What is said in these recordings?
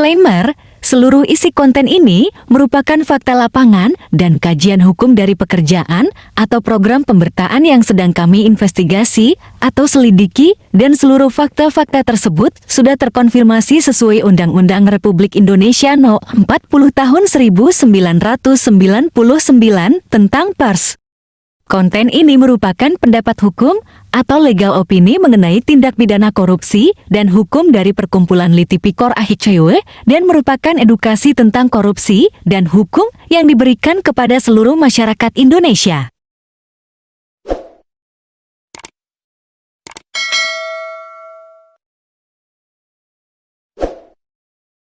Disclaimer, seluruh isi konten ini merupakan fakta lapangan dan kajian hukum dari pekerjaan atau program pemberitaan yang sedang kami investigasi atau selidiki, dan seluruh fakta-fakta tersebut sudah terkonfirmasi sesuai Undang-Undang Republik Indonesia No. 40 Tahun 1999 tentang Pers. Konten ini merupakan pendapat hukum atau legal opini mengenai tindak pidana korupsi dan hukum dari Perkumpulan Litipikor AHICW dan merupakan edukasi tentang korupsi dan hukum yang diberikan kepada seluruh masyarakat Indonesia.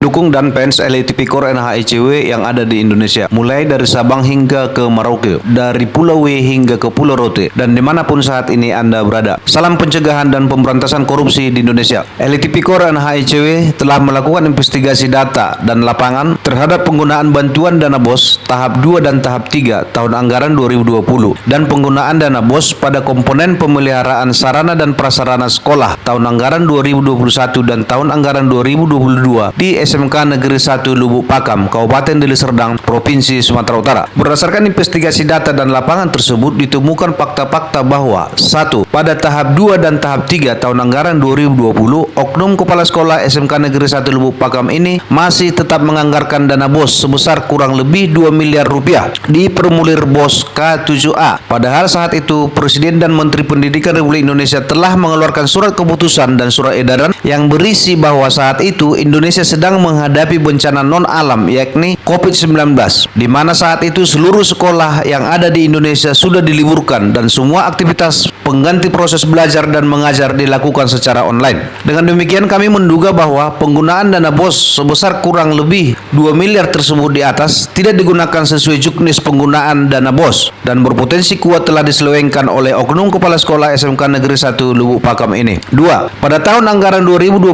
Dukung dan fans Litipikor AHICW yang ada di Indonesia, mulai dari Sabang hingga ke Merauke, dari Pulau W hingga ke Pulau Rote, dan dimanapun saat ini Anda berada. Salam pencegahan dan pemberantasan korupsi di Indonesia. Litipikor AHICW telah melakukan investigasi data dan lapangan terhadap penggunaan bantuan dana BOS tahap 2 dan tahap 3 tahun anggaran 2020 dan penggunaan dana BOS pada komponen pemeliharaan sarana dan prasarana sekolah tahun anggaran 2021 dan tahun anggaran 2022 di SMK Negeri 1 Lubuk Pakam, Kabupaten Deli Serdang, Provinsi Sumatera Utara. Berdasarkan investigasi data dan lapangan tersebut, ditemukan fakta-fakta bahwa 1. Pada tahap 2 dan tahap 3 tahun anggaran 2020, oknum kepala sekolah SMK Negeri 1 Lubuk Pakam ini masih tetap menganggarkan dana BOS sebesar kurang lebih 2 miliar rupiah di formulir BOS K7A. Padahal saat itu Presiden dan Menteri Pendidikan Republik Indonesia telah mengeluarkan surat keputusan dan surat edaran yang berisi bahwa saat itu Indonesia sedang menghadapi bencana non-alam yakni COVID-19, di mana saat itu seluruh sekolah yang ada di Indonesia sudah diliburkan dan semua aktivitas pengganti proses belajar dan mengajar dilakukan secara online. Dengan demikian kami menduga bahwa penggunaan dana BOS sebesar kurang lebih 2 miliar tersebut di atas tidak digunakan sesuai juknis penggunaan dana BOS dan berpotensi kuat telah diselewengkan oleh oknum kepala sekolah SMK Negeri 1 Lubuk Pakam ini. 2. Pada tahun anggaran 2021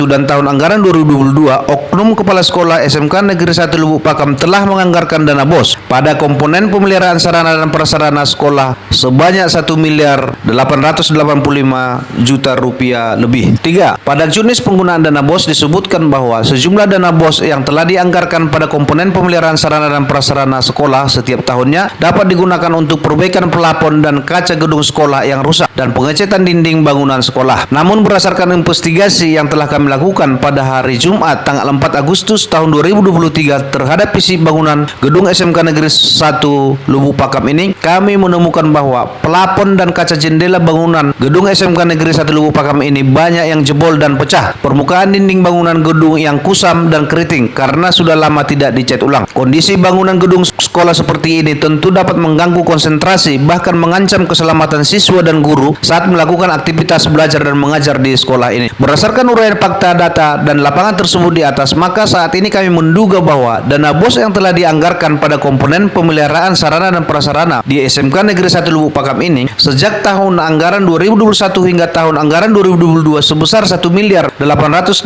dan tahun anggaran 2022, oknum kepala sekolah SMK Negeri 1 Lubuk Pakam telah menganggarkan dana BOS pada komponen pemeliharaan sarana dan prasarana sekolah sebanyak 1 miliar 885 juta rupiah lebih. 3. Pada juknis penggunaan dana BOS disebutkan bahwa sejumlah dana BOS yang telah dianggarkan pada komponen pemeliharaan sarana dan prasarana sekolah setiap tahunnya dapat digunakan untuk perbaikan pelapon dan kaca gedung sekolah yang rusak dan pengecatan dinding bangunan sekolah. Namun berdasarkan investigasi yang telah kami lakukan pada hari Jumat tanggal 4 Agustus tahun 2023 terhadap isi bangunan gedung SMK Negeri 1 Lubuk Pakam ini, kami menemukan bahwa pelapon dan kaca jendela bangunan gedung SMK Negeri 1 Lubuk Pakam ini banyak yang jebol dan pecah. Permukaan dinding bangunan gedung yang kusam dan keriting karena sudah lama tidak dicat ulang. Kondisi bangunan gedung sekolah seperti ini tentu dapat mengganggu konsentrasi bahkan mengancam keselamatan siswa dan guru saat melakukan aktivitas belajar dan mengajar di sekolah ini. Berdasarkan uraian fakta, data, dan lapangan tersebut di atas, maka saat ini kami menduga bahwa dana BOS yang telah dianggarkan pada komponen pemeliharaan sarana dan prasarana di SMK Negeri 1 Lubuk Pakam ini sejak tahun anggaran 2021 hingga tahun anggaran 2022 sebesar 1 miliar 885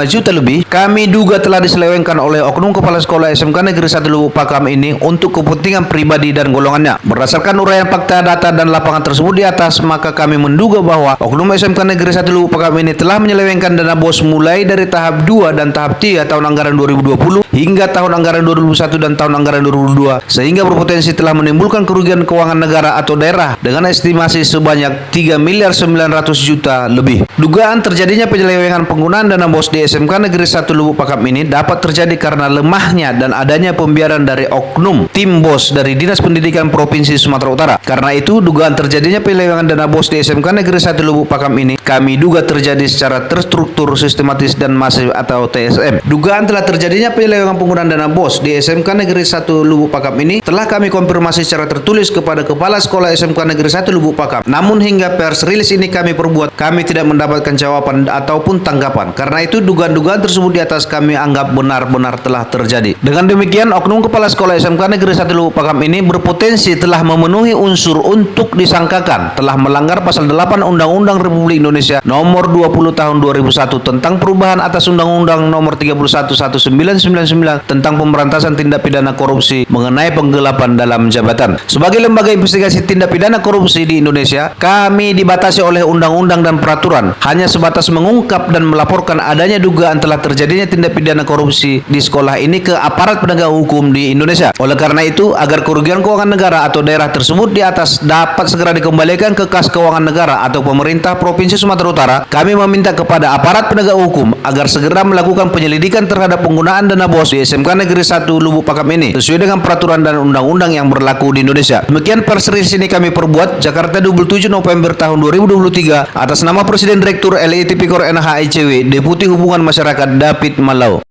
juta lebih, kami duga telah diselewengkan oleh oknum kepala sekolah SMK Negeri 1 Lubuk Pakam ini untuk kepentingan pribadi dan golongannya. Berdasarkan uraian fakta, data, dan lapangan tersebut di atas, maka kami menduga bahwa oknum SMK Negeri 1 Lubuk Pakam ini telah menyelewengkan dana BOS mulai dari tahap 2 dan tahap 3 tahun anggaran 2020 hingga tahun anggaran 2021 dan tahun anggaran 2022 sehingga berpotensi telah menimbulkan kerugian keuangan negara atau daerah dengan estimasi sebanyak 3 miliar 900 juta lebih. Dugaan terjadinya penyelewengan penggunaan dana BOS di SMK Negeri 1 Lubuk Pakam ini dapat terjadi karena lemahnya dan adanya pembiaran dari oknum tim BOS dari Dinas Pendidikan Provinsi Sumatera Utara. Karena itu dugaan terjadinya penyelewengan dana BOS di SMK Negeri 1 Lubuk Pakam ini kami duga terjadi secara terstruktur, sistematis, dan masif atau TSM. Dugaan telah terjadinya penyelewengan penggunaan dana BOS di SMK Negeri 1 Lubuk Pakam ini telah kami konfirmasi secara tertulis kepada Kepala Sekolah SMK Negeri 1 Lubuk Pakam. Namun hingga pers rilis ini kami perbuat, kami tidak mendapatkan jawaban ataupun tanggapan. Karena itu dugaan-dugaan tersebut di atas kami anggap benar-benar telah terjadi. Dengan demikian, oknum Kepala Sekolah SMK Negeri 1 Lubuk Pakam ini berpotensi telah memenuhi unsur untuk disangkakan telah melanggar pasal 8 Undang-Undang Republik Indonesia Nomor 20 Tahun 2001 tentang perubahan atas Undang-Undang Undang-Undang Nomor 31 1999 tentang pemberantasan tindak pidana korupsi mengenai penggelapan dalam jabatan. Sebagai lembaga investigasi tindak pidana korupsi di Indonesia, kami dibatasi oleh undang-undang dan peraturan hanya sebatas mengungkap dan melaporkan adanya dugaan telah terjadinya tindak pidana korupsi di sekolah ini ke aparat penegak hukum di Indonesia. Oleh karena itu, agar kerugian keuangan negara atau daerah tersebut di atas dapat segera dikembalikan ke kas keuangan negara atau pemerintah Provinsi Sumatera Utara, kami meminta kepada aparat penegak hukum agar segera melakukan penyelidikan terhadap penggunaan dana BOS di SMK Negeri 1 Lubuk Pakam ini sesuai dengan peraturan dan undang-undang yang berlaku di Indonesia. Demikian press release ini kami perbuat Jakarta 27 November tahun 2023 atas nama Presiden Direktur LI Tipikor NHICW Deputi Hubungan Masyarakat David Malau.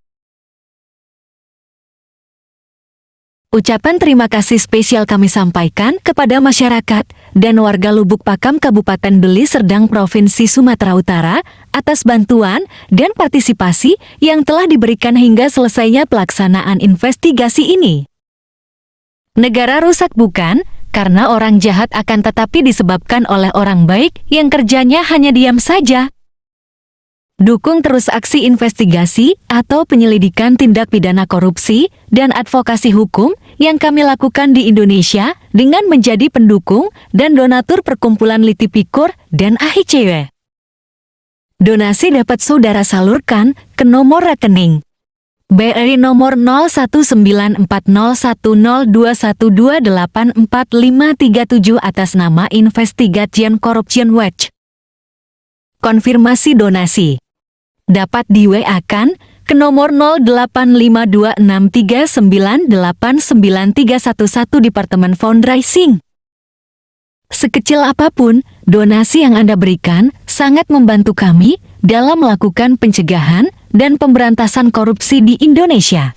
Ucapan terima kasih spesial kami sampaikan kepada masyarakat dan warga Lubuk Pakam Kabupaten Beli Serdang Provinsi Sumatera Utara atas bantuan dan partisipasi yang telah diberikan hingga selesainya pelaksanaan investigasi ini. Negara rusak bukan karena orang jahat akan tetapi disebabkan oleh orang baik yang kerjanya hanya diam saja. Dukung terus aksi investigasi atau penyelidikan tindak pidana korupsi dan advokasi hukum yang kami lakukan di Indonesia dengan menjadi pendukung dan donatur Perkumpulan Litipikor dan AHICW. Donasi dapat saudara salurkan ke nomor rekening BRI nomor 0194010212845537 atas nama Investigation Corruption Watch. Konfirmasi donasi dapat di WA-kan ke nomor 085263989311 Departemen Fundraising. Sekecil apapun, donasi yang Anda berikan sangat membantu kami dalam melakukan pencegahan dan pemberantasan korupsi di Indonesia.